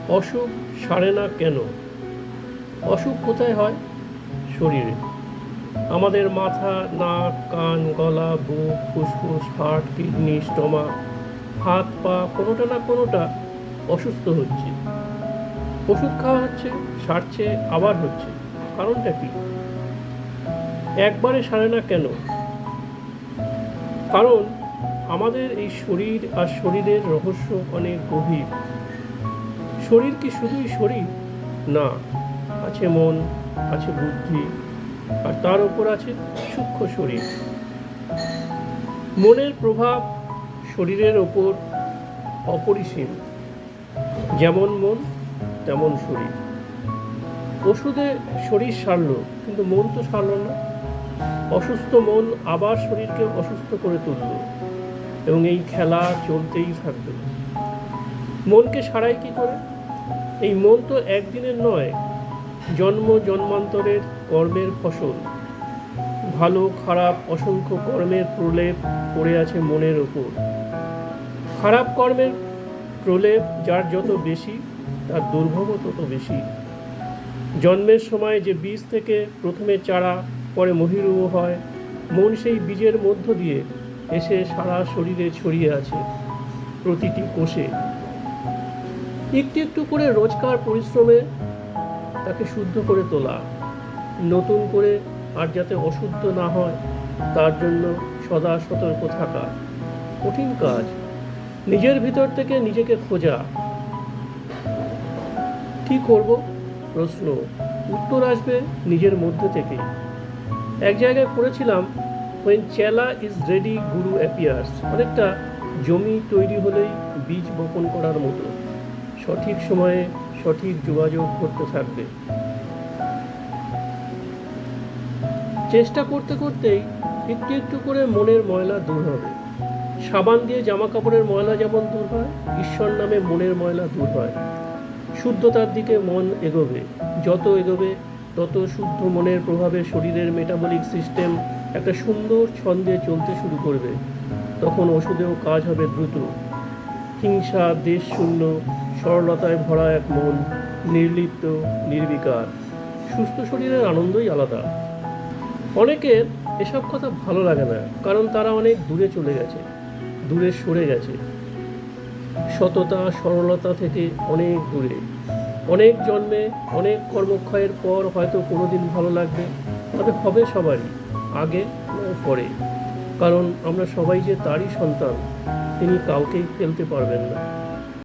অসুখ সারে না কেন? অসুখ কোথায় হয়? শরীরে। আমাদের মাথা, নাক, কান, গলা, বুক, ফুসফুস, হার্ট, কিডনি, স্টমাক, হাত পা কোনোটা না কোনোটা অসুস্থ হচ্ছে। ওষুধ খাওয়া হচ্ছে, সারছে, আবার হচ্ছে। কারণটা কি? একবারে সারে না কেন? কারণ আমাদের এই শরীর আর শরীরের রহস্য অনেক গভীর। শরীর কি শুধুই শরীর? না, আছে মন, আছে বুদ্ধি, আর তার উপর আছে সূক্ষ্ম শরীর। মনের প্রভাব শরীরের ওপর অপরিসীম। যেমন মন তেমন শরীর। ওষুধে শরীর সারল, কিন্তু মন তো সারল না। অসুস্থ মন আবার শরীরকে অসুস্থ করে তুলল, এবং এই খেলা চলতেই থাকবে। মনকে সারাই কি করে? এই মন তো একদিনের নয়, জন্ম জন্মান্তরের কর্মের ফসল। ভালো খারাপ অসংখ্য কর্মের প্রলেপ পড়ে আছে মনের ওপর। খারাপ কর্মের প্রলেপ যার যত বেশি, তার দুর্ভোগও তত বেশি। জন্মের সময় যে বীজ থেকে প্রথমে চারা, পরে মহিরুহ হয়, মন সেই বীজের মধ্য দিয়ে এসে সারা শরীরে ছড়িয়ে আছে, প্রতিটি কোষে। একটু একটু করে রোজকার পরিশ্রমে তাকে শুদ্ধ করে তোলা, নতুন করে আর যাতে অশুদ্ধ না হয় তার জন্য সদা সতর্ক থাকা। কঠিন কাজ। নিজের ভিতর থেকে নিজেকে খোঁজা। কি করব? প্রশ্ন। উত্তর আসবে নিজের মধ্যে থেকেই। এক জায়গায় পড়েছিলাম, when চেলা ইজ রেডি গুরু অ্যাপিয়ার্স। অনেকটা জমি তৈরি হলেই বীজ বপন করার মতো। সঠিক সময়ে সঠিক যোগাযোগ করতে থাকবে। চেষ্টা করতে করতেই একটু একটু করে মনের ময়লা দূর হবে। সাবান দিয়ে জামা কাপড়ের ময়লা যেমন দূর হয়, ঈশ্বর নামে মনের ময়লা দূর হয়। শুদ্ধতার দিকে মন এগোবে। যত এগোবে তত শুদ্ধ মনের প্রভাবে শরীরের মেটাবলিক সিস্টেম একটা সুন্দর ছন্দে চলতে শুরু করবে। তখন ওষুধেও কাজ হবে দ্রুত। হিংসা, দেশ শূন্য, সরলতায় ভরা এক মন, নির্লিপ্ত, নির্বিকার। সুস্থ শরীরের আনন্দই আলাদা। অনেকের এসব কথা ভালো লাগে না, কারণ তারা অনেক দূরে চলে গেছে, দূরে সরে গেছে। সততা, সরলতা থেকে অনেক দূরে। অনেক জন্মে, অনেক কর্মক্ষয়ের পর হয়তো কোনোদিন ভালো লাগবে, তবে হবে সবারই, আগে নয় পরে। কারণ আমরা সবাই যে তারই সন্তান, তিনি কাউকেই ফেলতে পারবেন না।